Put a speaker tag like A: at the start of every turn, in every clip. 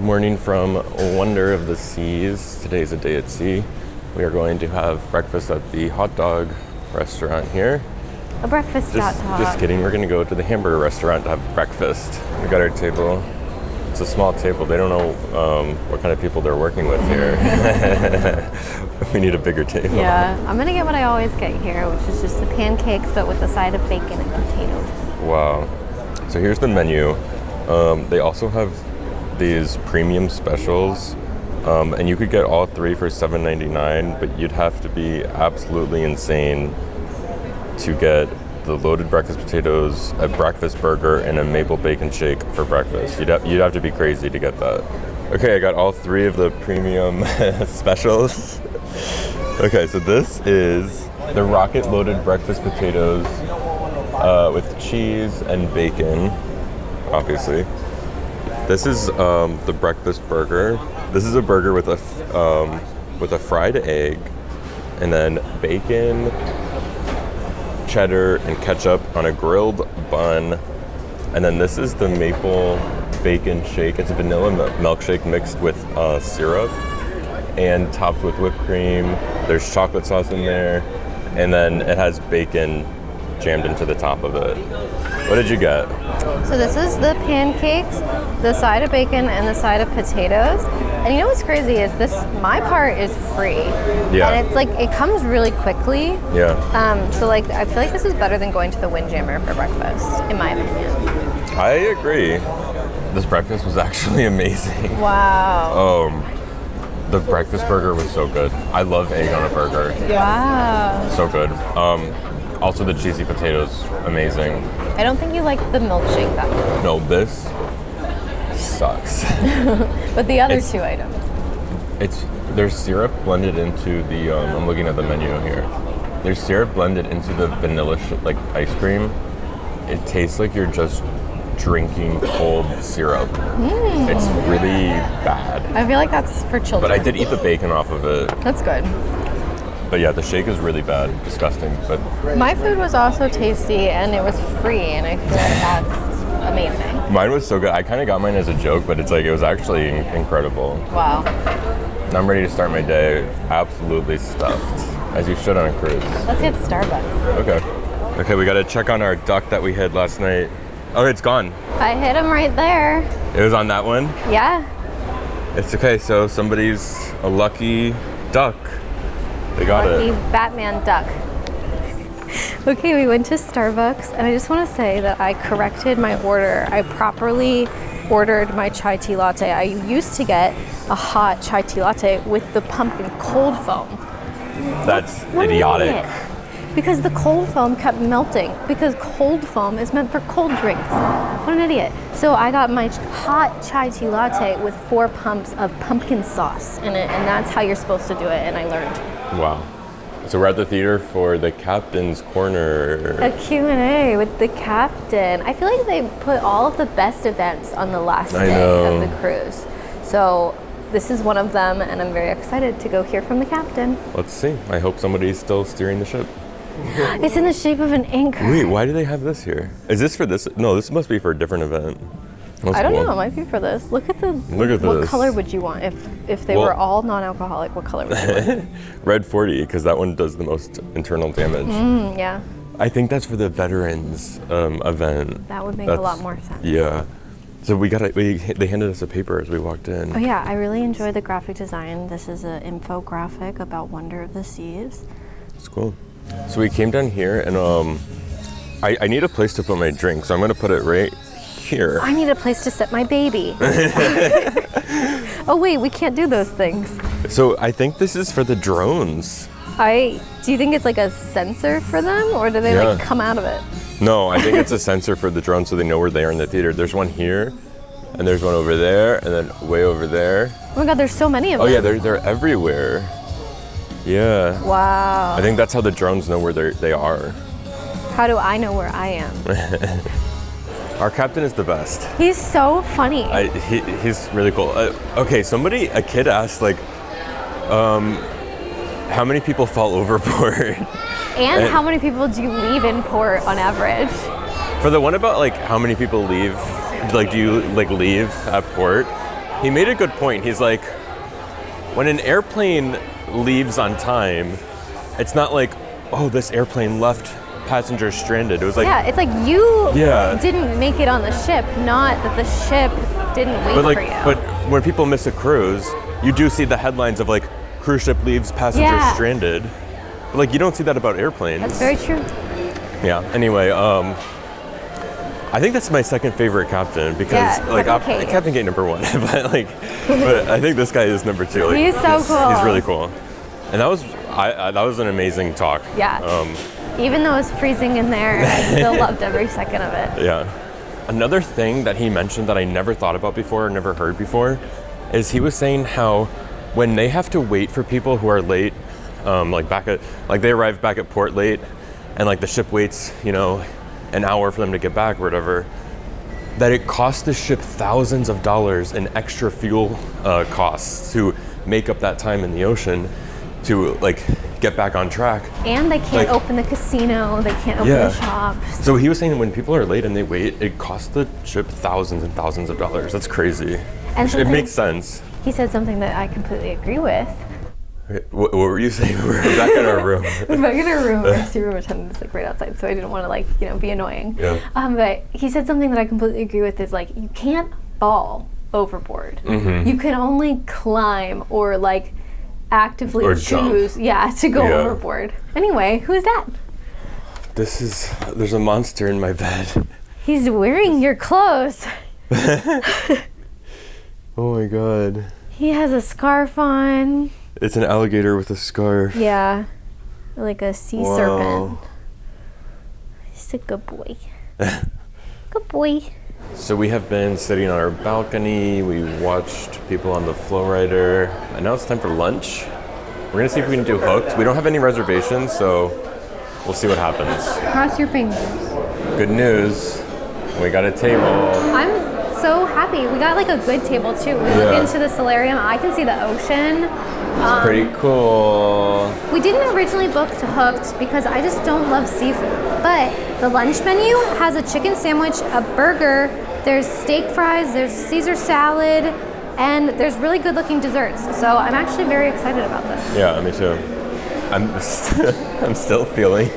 A: morning from Wonder of the Seas. Today's a day at sea. We are going to have breakfast at the hot dog restaurant here.
B: A breakfast hot dog.
A: Just kidding. We're going to go to the hamburger restaurant to have breakfast. We got our table. It's a small table. They don't know what kind of people they're working with here. We need a bigger table.
B: Yeah, I'm going to get what I always get here, which is just the pancakes, but with a side of bacon and potatoes.
A: Wow. So here's the menu. They also have these premium specials, and you could get all three for $7.99, but you'd have to be absolutely insane to get the loaded breakfast potatoes, a breakfast burger, and a maple bacon shake for breakfast. You'd have to be crazy to get that. Okay, I got all three of the premium specials. Okay, so this is the rocket loaded breakfast potatoes with cheese and bacon, obviously. This is the breakfast burger. This is a burger with a fried egg, and then bacon, cheddar, and ketchup on a grilled bun. And then this is the maple bacon shake. It's a vanilla milkshake mixed with syrup and topped with whipped cream. There's chocolate sauce in there, and then it has bacon jammed into the top of it. What did you get?
B: So this is the pancakes, the side of bacon, and the side of potatoes. And you know what's crazy is my part is free.
A: Yeah.
B: And it's like, it comes really quickly.
A: Yeah.
B: So like, I feel like this is better than going to the Windjammer for breakfast, in my opinion.
A: I agree. This breakfast was actually amazing.
B: Wow.
A: The breakfast burger was so good. I love egg on a burger.
B: Wow.
A: So good. Also the cheesy potatoes, amazing.
B: I don't think you like the milkshake that much.
A: No, this sucks.
B: But the other two items.
A: There's syrup blended into the, I'm looking at the menu here. There's syrup blended into the vanilla ice cream. It tastes like you're just drinking cold syrup. It's really bad.
B: I feel like that's for children.
A: But I did eat the bacon off of it.
B: That's good.
A: But yeah, the shake is really bad, disgusting. But
B: my food was also tasty, and it was free, and I feel like that's amazing.
A: Mine was so good. I kind of got mine as a joke, but it was actually incredible.
B: Wow.
A: I'm ready to start my day absolutely stuffed, as you should on a cruise.
B: Let's get Starbucks.
A: Okay, we got to check on our duck that we hid last night. Oh, it's gone.
B: I hit him right there.
A: It was on that one?
B: Yeah.
A: It's okay, so somebody's a lucky duck. They got
B: Lucky
A: it.
B: Batman duck. Okay, we went to Starbucks, and I just want to say that I corrected my order. I properly ordered my chai tea latte. I used to get a hot chai tea latte with the pumpkin cold foam.
A: That's
B: What
A: idiotic.
B: An idiot. Because the cold foam kept melting, because cold foam is meant for cold drinks. What an idiot. So I got my hot chai tea latte with 4 pumps of pumpkin sauce in it, and that's how you're supposed to do it, and I learned.
A: Wow. So we're at the theater for the Captain's Corner.
B: A Q&A with the captain. I feel like they put all of the best events on the last day of the cruise. So this is one of them, and I'm very excited to go hear from the captain.
A: Let's see. I hope somebody's still steering the ship.
B: It's in the shape of an anchor.
A: Wait, why do they have this here? Is this for this? No, this must be for a different event. That's
B: I don't
A: cool.
B: know. It might be for this. Look at
A: What
B: this. Color would you want if they were all non-alcoholic? What color would you want?
A: Red 40, because that one does the most internal damage.
B: Yeah.
A: I think that's for the veterans event.
B: That would make a lot more sense.
A: Yeah. So they handed us a paper as we walked in.
B: Oh yeah, I really enjoy the graphic design. This is an infographic about Wonder of the Seas.
A: It's cool. So we came down here, and I need a place to put my drink, so I'm gonna put it right here.
B: I need a place to set my baby. Oh wait, we can't do those things.
A: So I think this is for the drones.
B: Do you think it's like a sensor for them, or do they like come out of it?
A: No, I think it's a sensor for the drone, so they know where they are in the theater. There's one here, and there's one over there, and then way over there.
B: Oh my god, there's so many of them.
A: Oh yeah, they're everywhere. Yeah.
B: Wow.
A: I think that's how the drones know where they are.
B: How do I know where I am?
A: Our captain is the best.
B: He's so funny.
A: He's really cool. Okay, a kid asked how many people fall overboard?
B: And how many people do you leave in port on average?
A: For the one about how many people leave, do you leave at port? he made a good point. He's like, when an airplane leaves on time, it's not like, oh, this airplane left passengers stranded. It was like,
B: yeah, it's like you didn't make it on the ship, not that the ship didn't wait for you.
A: But when people miss a cruise, you do see the headlines of like, cruise ship leaves passengers stranded. But like, you don't see that about airplanes.
B: That's very true.
A: Yeah. Anyway, I think that's my second favorite captain because Captain Gate number 1, but I think this guy is number 2. Like,
B: he's so cool.
A: He's really cool, and that was an amazing talk.
B: Yeah. Even though it was freezing in there, I still loved every second of it.
A: Yeah. Another thing that he mentioned that I never thought about before or never heard before is he was saying how when they have to wait for people who are late, they arrive back at port late, and like the ship waits, an hour for them to get back or whatever, that it costs the ship thousands of dollars in extra fuel costs to make up that time in the ocean to like get back on track.
B: And they can't open the casino, they can't open the shops.
A: So he was saying when people are late and they wait, it costs the ship thousands and thousands of dollars. That's crazy. And it makes sense.
B: He said something that I completely agree with.
A: What were you saying? We're back in our room.
B: We're back in our room. Our room attendant's like right outside, so I didn't want to be annoying.
A: Yeah.
B: But he said something that I completely agree with is like, you can't fall overboard.
A: Mm-hmm.
B: You can only climb or like actively choose to go overboard. Anyway, who's that?
A: There's a monster in my bed.
B: He's wearing your clothes.
A: Oh my god.
B: He has a scarf on.
A: It's an alligator with a scarf.
B: Yeah. Like a sea serpent. He's a good boy. Good boy.
A: So we have been sitting on our balcony, we watched people on the flow rider, and now it's time for lunch. We're gonna see if we can do hooked. We don't have any reservations, so we'll see what happens.
B: Cross your fingers.
A: Good news, we got a table.
B: I'm so happy. We got like a good table too. We look into the solarium, I can see the ocean.
A: It's pretty cool.
B: We didn't originally book to Hooked because I just don't love seafood. But the lunch menu has a chicken sandwich, a burger, there's steak fries, there's Caesar salad, and there's really good looking desserts. So I'm actually very excited about this.
A: Yeah, me too. I'm still feeling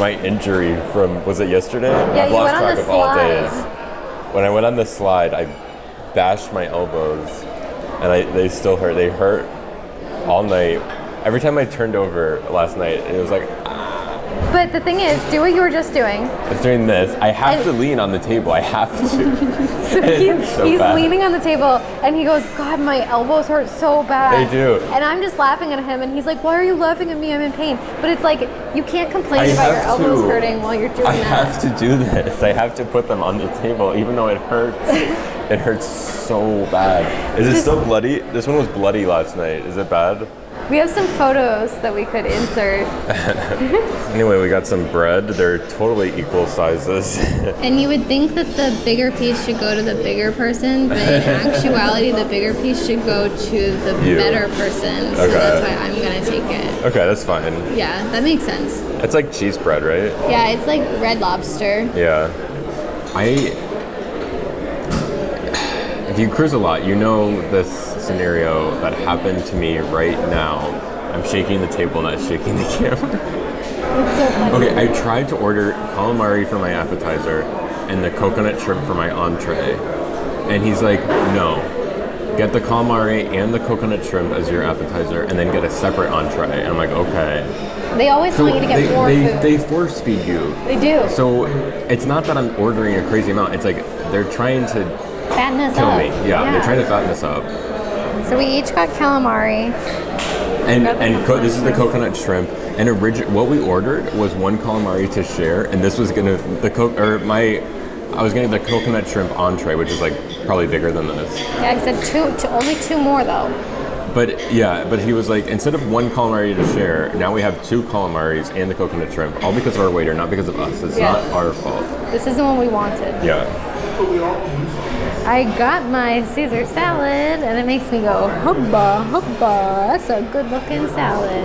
A: my injury from, was it yesterday?
B: Yeah,
A: I've
B: you
A: lost
B: went on
A: track
B: the
A: of all
B: slide.
A: days. When I went on the slide, I bashed my elbows, and they still hurt. They hurt all night. Every time I turned over last night, it was like,
B: But the thing is, do what you were just doing.
A: I was doing this. I have to lean on the table. I have to.
B: So he's leaning on the table, and he goes, God, my elbows hurt so bad.
A: They do.
B: And I'm just laughing at him, and he's like, why are you laughing at me? I'm in pain. But it's like, you can't complain about your elbows hurting while you're doing that.
A: I have to do this. I have to put them on the table, even though it hurts. It hurts so bad. Is it still bloody? This one was bloody last night. Is it bad?
B: We have some photos that we could insert.
A: Anyway, we got some bread. They're totally equal sizes.
C: And you would think that the bigger piece should go to the bigger person, but in actuality, the bigger piece should go to the better person. So that's why I'm going to take it.
A: Okay, that's fine.
C: Yeah, that makes sense.
A: It's like cheese bread, right?
C: Yeah, it's like Red Lobster.
A: Yeah. If you cruise a lot, you know this scenario that happened to me right now. I'm shaking the table, not shaking the camera.
B: It's so funny.
A: Okay, I tried to order calamari for my appetizer and the coconut shrimp for my entree. And he's like, no. Get the calamari and the coconut shrimp as your appetizer and then get a separate entree. And I'm like, okay.
B: They always want you to get more food.
A: They force feed you.
B: They do.
A: So it's not that I'm ordering a crazy amount. It's like they're trying to
B: fatten us
A: kill
B: up.
A: me. Yeah, they're trying to fatten us up.
B: So we each got calamari.
A: This is the coconut shrimp. And what we ordered was one calamari to share, and this was I was getting the coconut shrimp entree, which is like probably bigger than this.
B: Yeah, I said only two more though.
A: But he was like, instead of one calamari to share, now we have two calamaris and the coconut shrimp, all because of our waiter, not because of us. It's not our fault.
B: This is the one we wanted.
A: Yeah.
B: I got my Caesar salad, and it makes me go, hubba, hubba. That's a good-looking salad.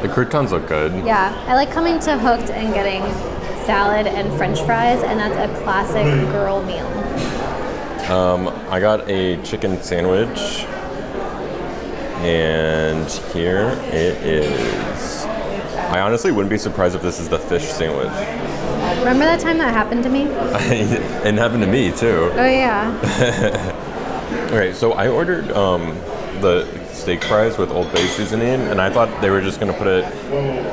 A: The croutons look good.
B: Yeah, I like coming to Hooked and getting salad and French fries, and that's a classic girl meal.
A: I got a chicken sandwich, and here it is. I honestly wouldn't be surprised if this is the fish sandwich.
B: Remember that time that happened to me?
A: It happened to me too.
B: Oh yeah.
A: Okay, so I ordered the steak fries with Old Bay seasoning, and I thought they were just going to put it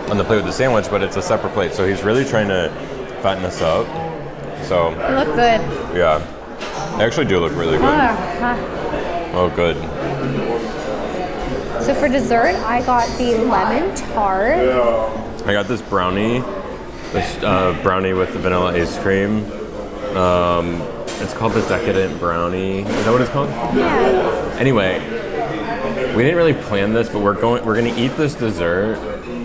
A: on the plate with the sandwich, but it's a separate plate. So he's really trying to fatten us up. So
B: They look good.
A: yeah, they actually do look really good. Oh, good.
B: So for dessert, I got the lemon tart.
A: I got this brownie with the vanilla ice cream. It's called the Decadent Brownie. Is that what it's called?
B: Yeah.
A: Anyway, we didn't really plan this, but we're gonna eat this dessert,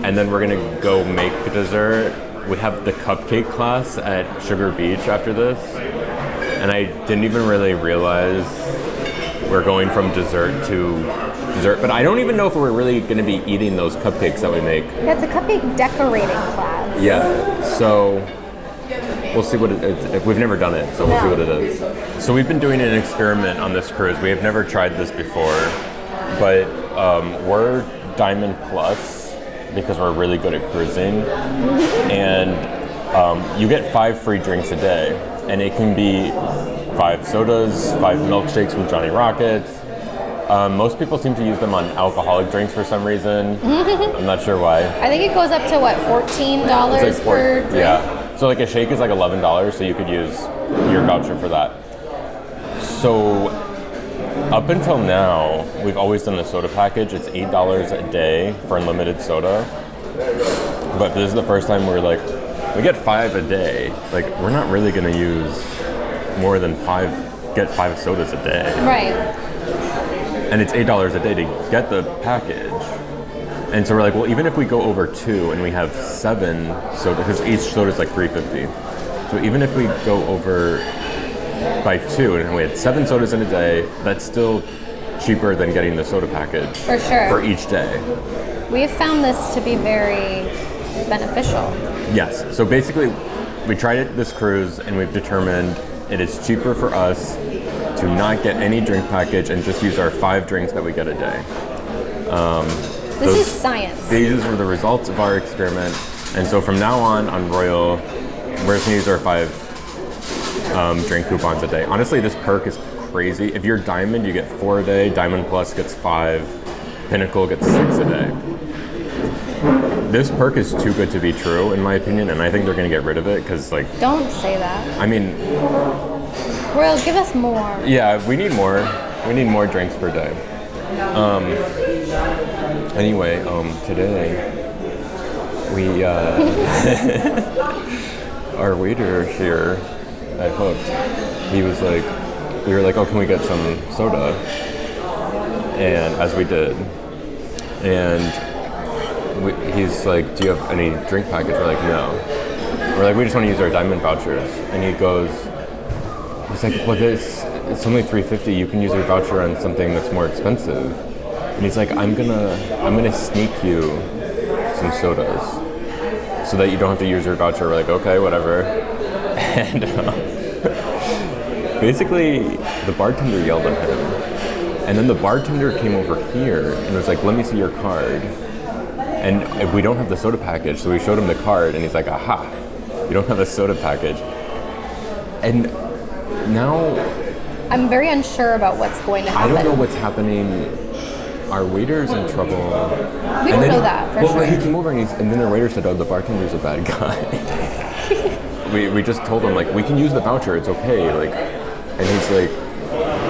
A: and then we're gonna go make dessert. We have the cupcake class at Sugar Beach after this, and I didn't even really realize we're going from dessert to dessert. But I don't even know if we're really gonna be eating those cupcakes that we make.
B: Yeah, it's a cupcake decorating class.
A: Yeah. So we'll see what it is. We've never done it, so we'll see what it is. So we've been doing an experiment on this cruise. We have never tried this before, but we're Diamond Plus because we're really good at cruising. And you get 5 free drinks a day, and it can be 5 sodas, 5 milkshakes from Johnny Rockets. Most people seem to use them on alcoholic drinks for some reason. I'm not sure why.
B: I think it goes up to what, $14 per drink?
A: Yeah. So like a shake is like $11, so you could use your voucher for that. So up until now, we've always done the soda package. It's $8 a day for unlimited soda. But this is the first time we're like, we get 5 a day. Like, we're not really gonna use more than 5 sodas a day.
B: Right.
A: And it's $8 a day to get the package. And so we're like, well, even if we go over 2 and we have 7 soda, because each soda is like $3.50. So even if we go over by 2 and we had 7 sodas in a day, that's still cheaper than getting the soda package.
B: For sure.
A: For each day.
B: We have found this to be very beneficial.
A: Yes. So basically, we tried it this cruise and we've determined it is cheaper for us to not get any drink package and just use our 5 drinks that we get a day.
B: This is science.
A: These are the results of our experiment. And so from now on Royal, we're just gonna use our 5 drink coupons a day. Honestly, this perk is crazy. If you're Diamond, you get 4 a day. Diamond Plus gets 5. Pinnacle gets 6 a day. This perk is too good to be true, in my opinion, and I think they're gonna get rid of it because, like,
B: Don't say that.
A: I mean,
B: Royal, give us more.
A: yeah, we need more. We need more drinks per day. Anyway, today we our waiter here at Hooked, he was like, we were like, oh, can we get some soda? And as we did, and he's like, do you have any drink package? We're like, no. We're like, we just want to use our Diamond vouchers. And he goes, he's like, well, it's only $3.50. You can use your voucher on something that's more expensive. And he's like, I'm gonna sneak you some sodas so that you don't have to use your voucher. We're like, okay, whatever. And basically, the bartender yelled at him. And then the bartender came over here and was like, let me see your card. And we don't have the soda package, so we showed him the card, and he's like, aha, you don't have a soda package. And now
B: I'm very unsure about what's going to happen.
A: I don't know what's happening. Our waiter's in trouble.
B: We don't know that, for sure.
A: He came over and then our waiter said, oh, the bartender's a bad guy. we just told him, like, we can use the voucher, it's okay. Like, and he's like,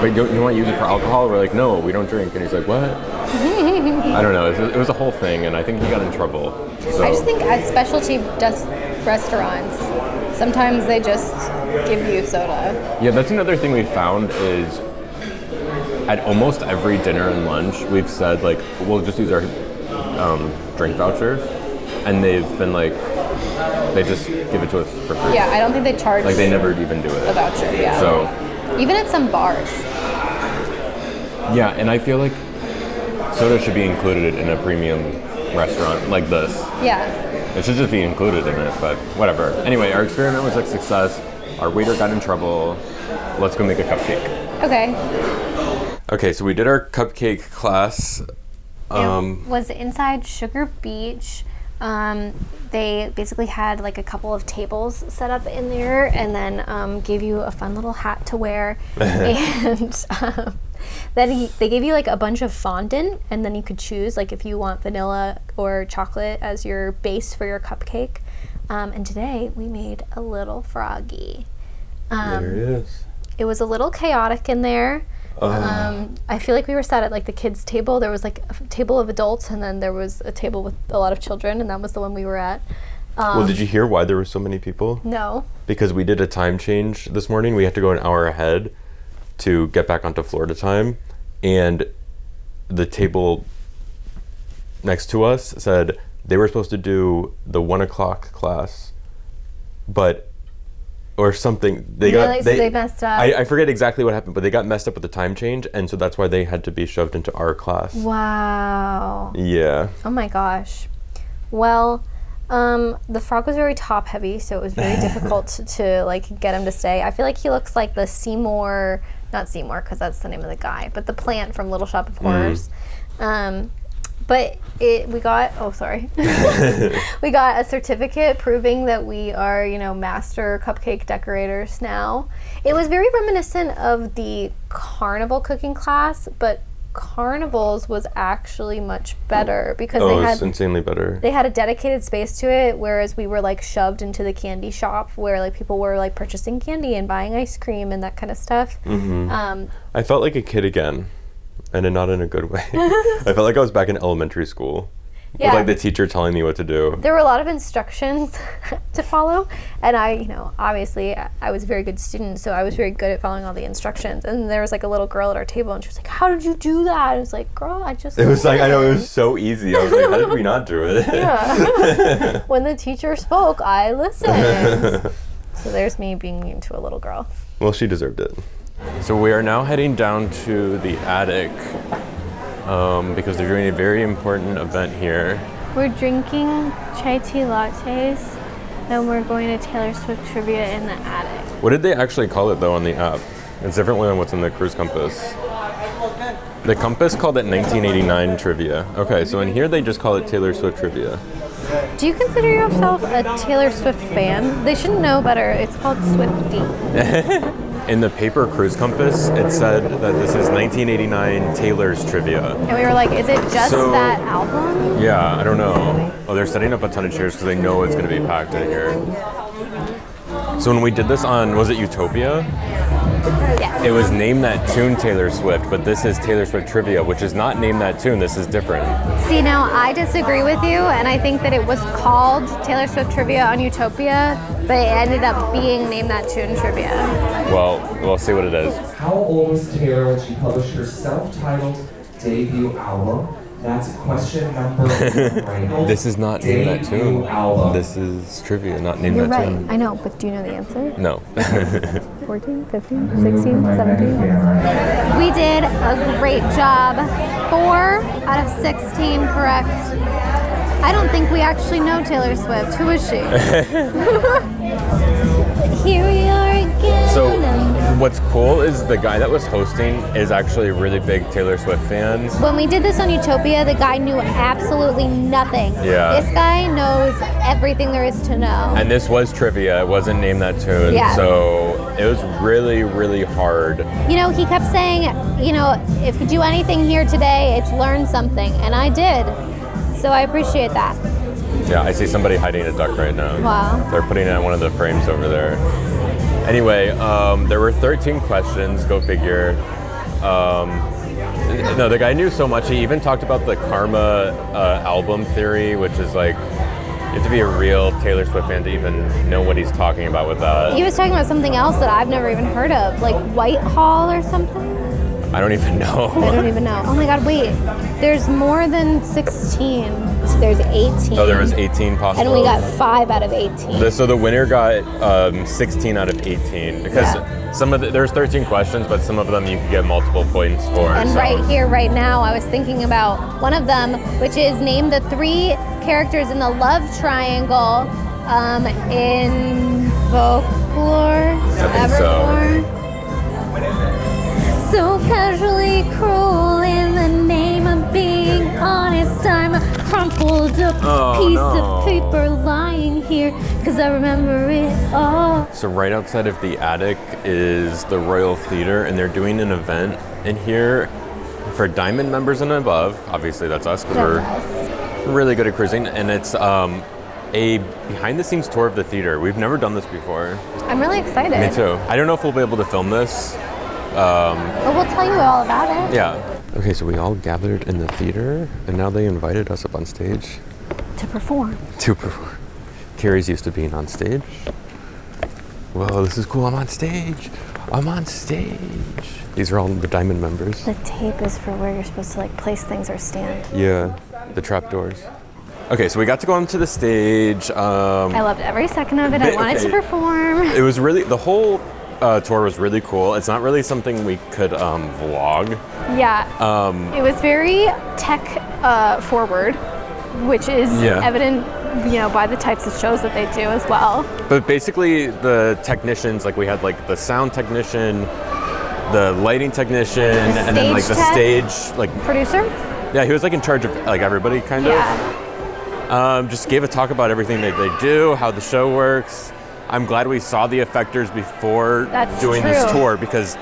A: wait, you want to use it for alcohol? We're like, no, we don't drink. And he's like, what? I don't know. It was a whole thing, and I think he got in trouble. So.
B: I just think at specialty restaurants, sometimes they just give you soda.
A: Yeah, that's another thing we found is at almost every dinner and lunch, we've said, like, we'll just use our drink voucher, and they've been like, they just give it to us for free.
B: Yeah, I don't think they charge.
A: Like, they never even do it.
B: A voucher, yeah.
A: So.
B: Even at some bars.
A: Yeah, and I feel like soda should be included in a premium restaurant like this.
B: Yeah.
A: It should just be included in it, but whatever. Anyway, our experiment was a success. Our waiter got in trouble. Let's go make a cupcake.
B: Okay.
A: Okay, so we did our cupcake class.
B: It was inside Sugar Beach. They basically had like a couple of tables set up in there, and then gave you a fun little hat to wear. And then they gave you like a bunch of fondant, and then you could choose like if you want vanilla or chocolate as your base for your cupcake. And today we made a little froggy.
A: There it is.
B: It was a little chaotic in there. I feel like we were sat at like the kids' table. There was like a table of adults, and then there was a table with a lot of children, and that was the one we were at.
A: Well, did you hear why there were so many people?
B: No.
A: Because we did a time change this morning. We had to go an hour ahead to get back onto Florida time, and the table next to us said they were supposed to do the 1 o'clock class, or something. They
B: messed up.
A: I forget exactly what happened, but they got messed up with the time change, and so that's why they had to be shoved into our class.
B: Wow.
A: Yeah.
B: Oh my gosh. Well, the frog was very top heavy, so it was very difficult to like get him to stay. I feel like he looks like the Seymour, not Seymour because that's the name of the guy, but the plant from Little Shop of Horrors. But we got we got a certificate proving that we are, master cupcake decorators now. It was very reminiscent of the carnival cooking class, but carnivals was actually much better because
A: it was insanely better.
B: They had a dedicated space to it, whereas we were like shoved into the candy shop where like people were like purchasing candy and buying ice cream and that kind of stuff.
A: I felt like a kid again. And not in a good way. I felt like I was back in elementary school.
B: Yeah.
A: With like the teacher telling me what to do.
B: There were a lot of instructions to follow. And I, obviously I was a very good student, so I was very good at following all the instructions. And there was like a little girl at our table and she was like, "How did you do that?" I was like, "Girl, I just..."
A: It was like, I know, it was so easy. I was like, how did we not do it?
B: Yeah. When the teacher spoke, I listened. So there's me being mean to a little girl.
A: Well, she deserved it. So we are now heading down to the attic because they're doing a very important event here.
B: We're drinking chai tea lattes, and we're going to Taylor Swift trivia in the attic.
A: What did they actually call it though on the app? It's different than what's in the cruise compass. The compass called it 1989 trivia. Okay, so in here they just call it Taylor Swift trivia.
B: Do you consider yourself a Taylor Swift fan? They should know better. It's called Swiftie.
A: In the paper cruise compass, it said that this is 1989 Taylor's trivia.
B: And we were like, is it just that album?
A: Yeah, I don't know. Oh, they're setting up a ton of chairs because they know it's going to be packed in here. So when we did this on, was it Utopia?
B: Yes.
A: It was Name That Tune Taylor Swift, but this is Taylor Swift Trivia, which is not Name That Tune. This is different.
B: See, now I disagree with you, and I think that it was called Taylor Swift Trivia on Utopia, but it ended up being Name That Tune Trivia.
A: Well, we'll see what it is.
D: How old was Taylor when she published her self-titled debut album? That's question number one.
A: This is not Name That Tune.
D: Album.
A: This is trivia, not Name
B: You're
A: That
B: right.
A: Tune.
B: I know, but do you know the answer?
A: No.
B: 14, 15, 16, 17? We did a great job. 4 out of 16 correct. I don't think we actually know Taylor Swift. Who is she? Here we are again.
A: So what's cool is the guy that was hosting is actually a really big Taylor Swift fan.
B: When we did this on Utopia, the guy knew absolutely nothing.
A: Yeah.
B: This guy knows everything there is to know.
A: And this was trivia. It wasn't Name That Tune.
B: Yeah.
A: So it was really, really hard.
B: He kept saying, if you do anything here today, it's learn something. And I did. So I appreciate that.
A: Yeah, I see somebody hiding a duck right now.
B: Wow.
A: They're putting it in one of the frames over there. Anyway, there were 13 questions, go figure. No, the guy knew so much. He even talked about the Karma album theory, which is like, you have to be a real Taylor Swift fan to even know what he's talking about with that.
B: He was talking about something else that I've never even heard of, like Whitehall or something.
A: I don't even know.
B: I don't even know. Oh my God, wait. There's more than 16. There's 18.
A: Oh, there was 18 possible.
B: And we got 5 out of 18.
A: So the winner got 16 out of 18 because there's 13 questions, but some of them you could get multiple points for.
B: And right here, right now, I was thinking about one of them, which is name the 3 characters in the love triangle in folklore,
A: I think
B: Evermore. So casually cruel in the name of being honest. I'm a crumpled up piece of paper lying here, cause I remember it all.
A: So right outside of the attic is the Royal Theater, and they're doing an event in here for Diamond members and above. Obviously that's us, because we're really good at cruising, and it's a behind-the-scenes tour of the theater. We've never done this before.
B: I'm really excited.
A: Me too. I don't know if we'll be able to film this.
B: But we'll tell you all about it.
A: Yeah. Okay, so we all gathered in the theater, and now they invited us up on stage.
B: To perform.
A: Kerry's used to being on stage. Whoa, this is cool. I'm on stage. These are all the Diamond members.
B: The tape is for where you're supposed to like place things or stand.
A: Yeah, the trapdoors. Okay, so we got to go onto the stage.
B: I loved every second of it. I wanted to perform.
A: It was really, the whole tour was really cool. It's not really something we could vlog.
B: Yeah. It was very tech forward, which is evident, by the types of shows that they do as well.
A: But basically the technicians, like we had like the sound technician, the lighting technician, and then like the stage
B: producer.
A: Yeah, he was like in charge of like everybody kind of. Just gave a talk about everything that they do, how the show works. I'm glad we saw the effectors before doing this tour, because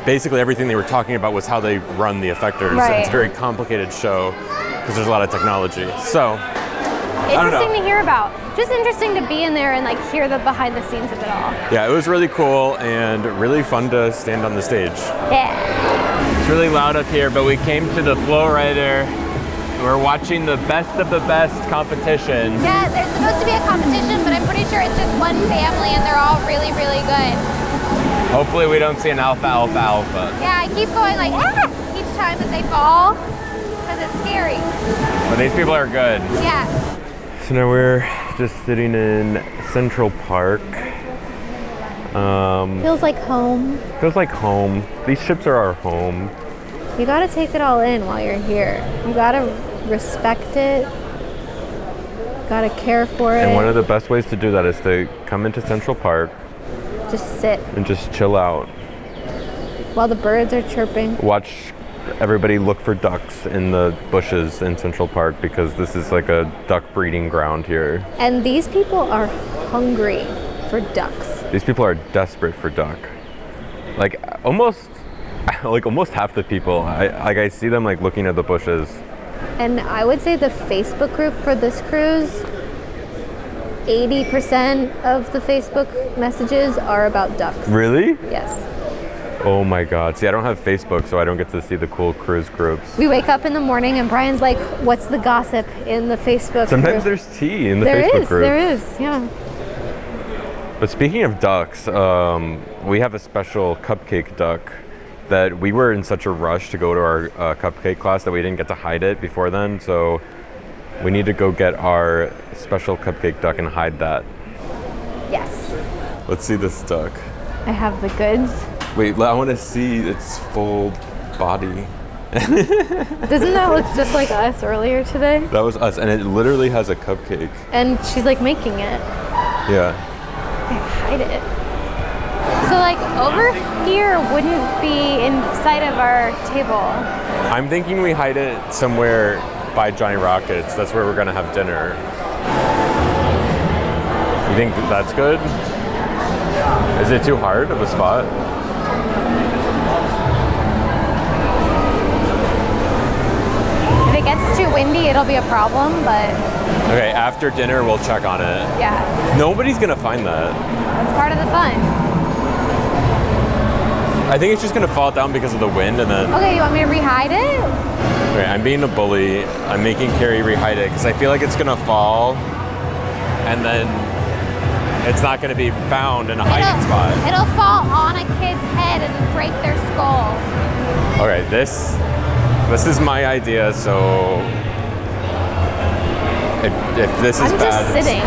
A: basically everything they were talking about was how they run the effectors.
B: Right.
A: It's a very complicated show because there's a lot of technology. So
B: interesting to hear about. Just interesting to be in there and like hear the behind the scenes of it all.
A: Yeah, it was really cool and really fun to stand on the stage.
B: Yeah.
E: It's really loud up here, but we came to the Flow Rider. We're watching the best of the best competition.
C: Yeah, there's supposed to be a competition, but I'm pretty sure it's just one family and they're all really, really good.
E: Hopefully we don't see an alpha.
C: Yeah, I keep going like, each time that they fall, because it's scary.
E: But these people are good.
C: Yeah.
A: So now we're just sitting in Central Park.
B: Feels like home.
A: Feels like home. These ships are our home.
B: You gotta take it all in while you're here. You gotta respect it. Gotta care for it.
A: And one of the best ways to do that is to come into Central Park.
B: Just sit.
A: And just chill out.
B: While the birds are chirping.
A: Watch everybody look for ducks in the bushes in Central Park, because this is like a duck breeding ground here.
B: And these people are hungry for ducks.
A: These people are desperate for duck. Like almost half the people, I see them like looking at the bushes.
B: And I would say the Facebook group for this cruise, 80% of the Facebook messages are about ducks.
A: Really?
B: Yes.
A: Oh my God. See, I don't have Facebook, so I don't get to see the cool cruise groups.
B: We wake up in the morning and Brian's like, what's the gossip in the Facebook
A: Sometimes
B: group?
A: there's tea in the Facebook group.
B: There is, yeah.
A: But speaking of ducks, we have a special cupcake duck that we were in such a rush to go to our cupcake class that we didn't get to hide it before then. So we need to go get our special cupcake duck and hide that.
B: Yes.
A: Let's see this duck.
B: I have the goods.
A: Wait, I want to see its full body.
B: Doesn't that look just like us earlier today?
A: That was us, and it literally has a cupcake.
B: And she's like making it.
A: Yeah.
B: I hide it. So like over here wouldn't be in sight of our table.
A: I'm thinking we hide it somewhere by Johnny Rockets. That's where we're gonna have dinner. You think that's good? Is it too hard of a spot?
B: If it gets too windy, it'll be a problem, but...
A: Okay, after dinner, we'll check on it.
B: Yeah.
A: Nobody's gonna find that.
B: That's part of the fun.
A: I think it's just gonna fall down because of the wind, and then...
B: Okay, you want me to rehide it?
A: Okay, I'm being a bully. I'm making Kerry rehide it, because I feel like it's gonna fall, and then it's not gonna be found in a hiding spot.
C: It'll fall on a kid's head and break their skull.
A: Okay, this is my idea, so if this is
B: I'm
A: bad...
B: just sitting.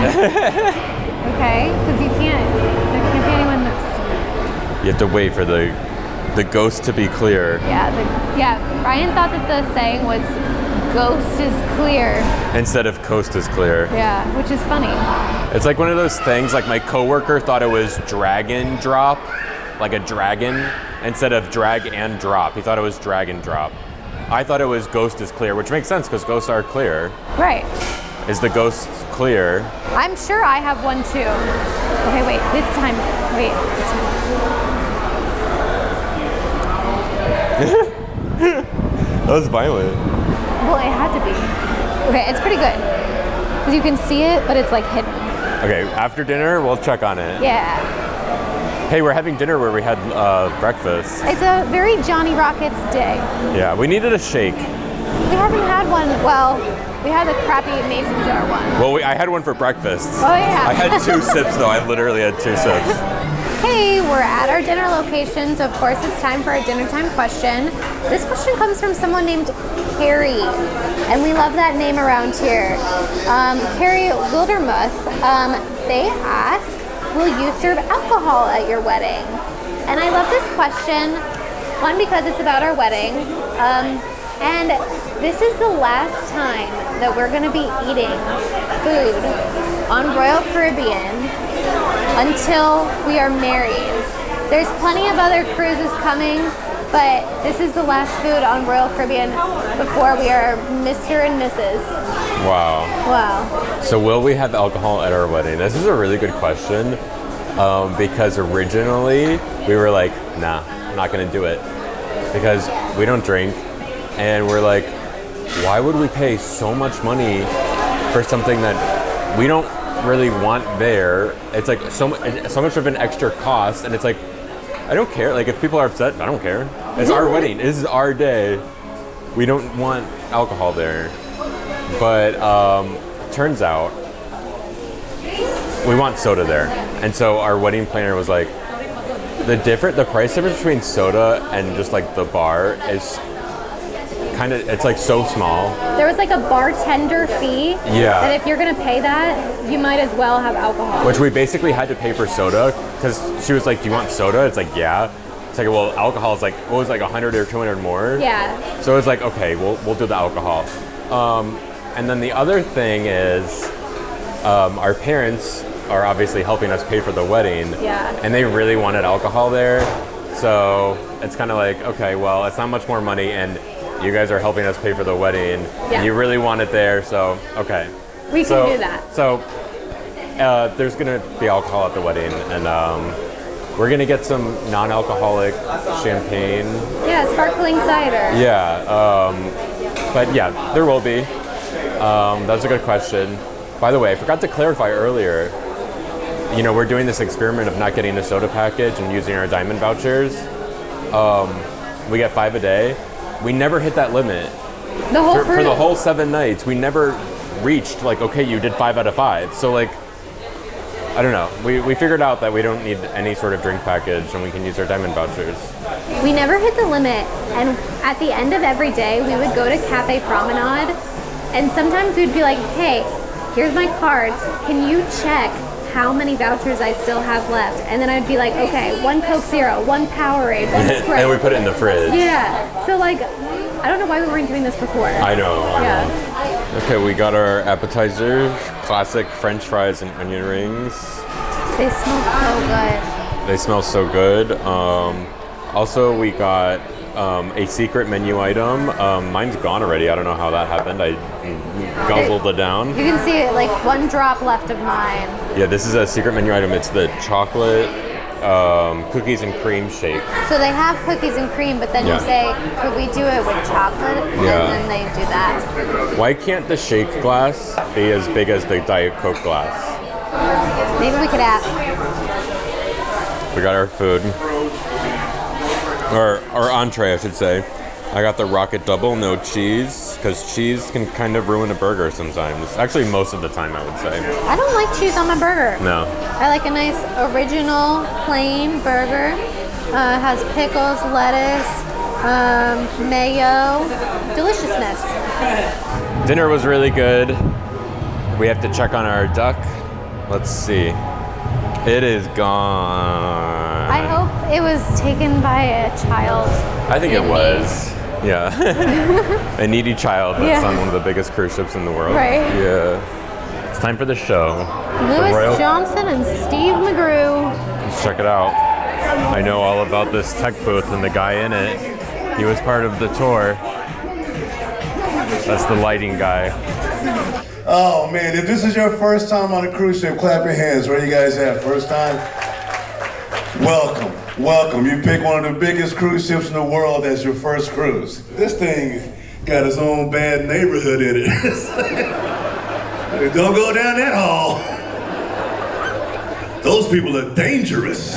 B: Okay? Because there can't be anyone that's...
A: You have to wait for the ghost to be clear.
B: Yeah, Brian thought that the saying was ghost is clear.
A: Instead of coast is clear.
B: Yeah, which is funny.
A: It's like one of those things, like my coworker thought it was dragon drop, like a dragon, instead of drag and drop. He thought it was drag and drop. I thought it was ghost is clear, which makes sense because ghosts are clear.
B: Right.
A: Is the ghost clear?
B: I'm sure I have one too. Okay, wait, it's time. Wait, it's time.
A: That was violent.
B: Well, it had to be. Okay, it's pretty good. Because you can see it, but it's like hidden.
A: Okay, after dinner, we'll check on it.
B: Yeah.
A: Hey, we're having dinner where we had breakfast.
B: It's a very Johnny Rockets day.
A: Yeah, we needed a shake.
B: We haven't had one, well, we had the crappy mason jar one.
A: Well, I had one for breakfast.
B: Oh, yeah.
A: I had 2 sips, though. I literally had 2 sips.
B: Hey, we're at our dinner location, so of course it's time for our dinner time question. This question comes from someone named Kerry, and we love that name around here. Kerry Wildermuth, they ask, will you serve alcohol at your wedding? And I love this question, one, because it's about our wedding, and this is the last time that we're gonna be eating food on Royal Caribbean until we are married. There's plenty of other cruises coming, but this is the last food on Royal Caribbean before we are Mr. and Mrs.
A: Wow.
B: Wow.
A: So will we have alcohol at our wedding? This is a really good question because originally we were like, nah, I'm not gonna do it because we don't drink, and we're like, why would we pay so much money for something that we don't really want there? It's like so much of an extra cost, and it's like, I don't care. Like if people are upset, I don't care. It's our wedding. This is our day. We don't want alcohol there. But turns out we want soda there. And so our wedding planner was like, the price difference between soda and just like the bar is it's like so small.
B: There was like a bartender fee.
A: Yeah.
B: That if you're gonna pay that, you might as well have alcohol.
A: Which we basically had to pay for soda because she was like, do you want soda? It's like, yeah. It's like, well, alcohol is like, what was like 100 or 200 more?
B: Yeah.
A: So it's like, okay, we'll do the alcohol. And then the other thing is our parents are obviously helping us pay for the wedding.
B: Yeah.
A: And they really wanted alcohol there. So it's kind of like, okay, well, it's not much more money, and you guys are helping us pay for the wedding.
B: Yeah.
A: You really want it there, so okay.
B: We can do that.
A: So there's gonna be alcohol at the wedding, and we're gonna get some non-alcoholic champagne.
B: Yeah, sparkling cider.
A: Yeah, but yeah, there will be. That's a good question. By the way, I forgot to clarify earlier. You know, we're doing this experiment of not getting a soda package and using our diamond vouchers. We get 5 a day. We never hit that limit.
B: The whole
A: For the whole 7 nights, we never reached like, okay, you did 5 out of 5. So like, I don't know. We figured out that we don't need any sort of drink package and we can use our diamond vouchers.
B: We never hit the limit, and at the end of every day, we would go to Cafe Promenade, and sometimes we'd be like, hey, here's my cards. Can you check how many vouchers I still have left? And then I'd be like, okay, 1 Coke Zero, 1 Powerade, 1 Sprite.
A: And we put it in the fridge.
B: Yeah. So like, I don't know why we weren't doing this before.
A: I know.
B: Yeah.
A: Okay, we got our appetizers, classic French fries and onion rings.
B: They smell so good.
A: They smell so good. Also, we got a secret menu item. Mine's gone already. I don't know how that happened. I guzzled it down.
B: You can see it, like 1 drop left of mine.
A: Yeah, this is a secret menu item. It's the chocolate cookies and cream shake.
B: So they have cookies and cream, but then you say, could we do it with chocolate?
A: Yeah.
B: And then they do that.
A: Why can't the shake glass be as big as the Diet Coke glass?
B: Maybe we could ask.
A: We got our food. Or our entree, I should say. I got the Rocket Double, no cheese, because cheese can kind of ruin a burger sometimes. Actually, most of the time, I would say.
B: I don't like cheese on my burger.
A: No.
B: I like a nice original plain burger. Has pickles, lettuce, mayo, deliciousness.
A: Dinner was really good. We have to check on our duck. Let's see. It is gone.
B: I hope it was taken by a child.
A: I think it was. Yeah. A needy child that's
B: Yeah.
A: on one of the biggest cruise ships in the world.
B: Right.
A: Yeah. It's time for the show.
B: Louis
A: Royal-
B: Johnson and Steve McGrew.
A: Let's check it out.
E: I know all about this tech booth and the guy in it. He was part of the tour. That's the lighting guy.
F: Oh man, if this is your first time on a cruise ship, clap your hands. Where you guys at? First time? Welcome, welcome. You pick one of the biggest cruise ships in the world as your first cruise. This thing got its own bad neighborhood in it. Don't go down that hall. Those people are dangerous.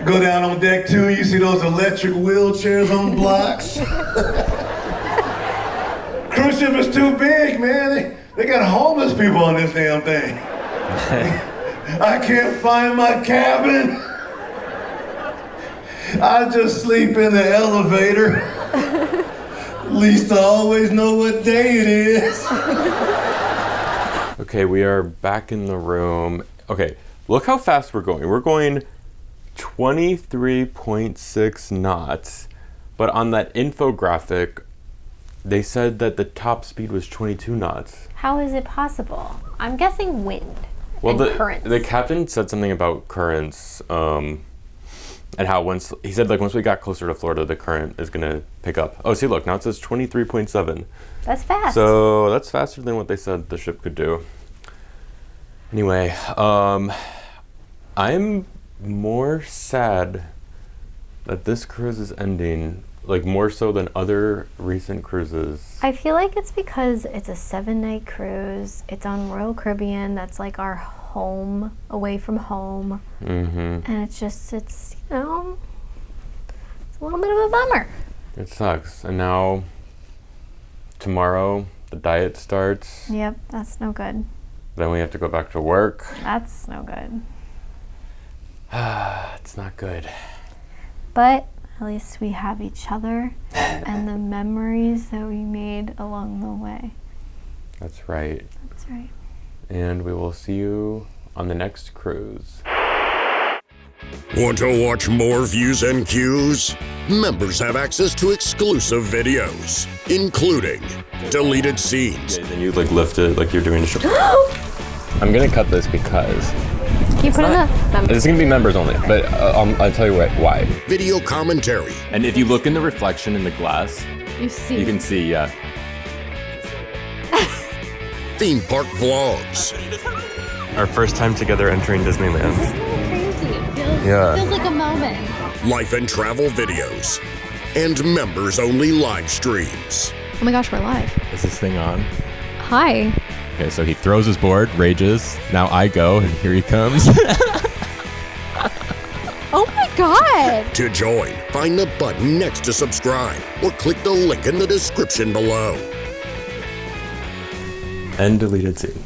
F: Go down on deck 2, you see those electric wheelchairs on blocks. Cruise ship is too big, man. They got homeless people on this damn thing. I can't find my cabin. I just sleep in the elevator. At least I always know what day it is.
A: Okay, we are back in the room. Okay, look how fast we're going. We're going 23.6 knots, but on that infographic, they said that the top speed was 22 knots.
B: How is it possible? I'm guessing wind
A: and
B: currents.
A: The captain said something about currents, and how once we got closer to Florida, the current is gonna pick up. Oh, see, look, now it says 23.7.
B: That's fast.
A: So that's faster than what they said the ship could do. Anyway, I'm more sad that this cruise is ending, like more so than other recent cruises.
B: I feel like it's because it's a 7-night cruise. It's on Royal Caribbean. That's like our home, away from home.
A: Mm-hmm.
B: And it's a little bit of a bummer.
A: It sucks. And now, tomorrow, the diet starts.
B: Yep, that's no good.
A: Then we have to go back to work.
B: That's no good.
A: It's not good.
B: But at least we have each other and the memories that we made along the way.
A: That's right.
B: That's right.
A: And we will see you on the next cruise.
G: Want to watch more views and cues? Members have access to exclusive videos, including deleted scenes.
A: Then you lift it like you're doing a show. I'm gonna cut this because
B: Can you put in the members?
A: it's gonna be members only, but I'll tell you why.
G: Video commentary.
E: And if you look in the reflection in the glass,
B: You see.
E: you can see, yeah.
G: Theme park vlogs.
A: Our first time together entering Disneyland.
C: It's kind of crazy. It feels
B: like a moment.
G: Life and travel videos. And members only live streams.
B: Oh my gosh, we're live.
E: Is this thing on?
B: Hi.
E: Okay, so he throws his board, rages. Now I go, and here he comes.
B: Oh my god.
G: To join, find the button next to subscribe or click the link in the description below.
A: And deleted scene.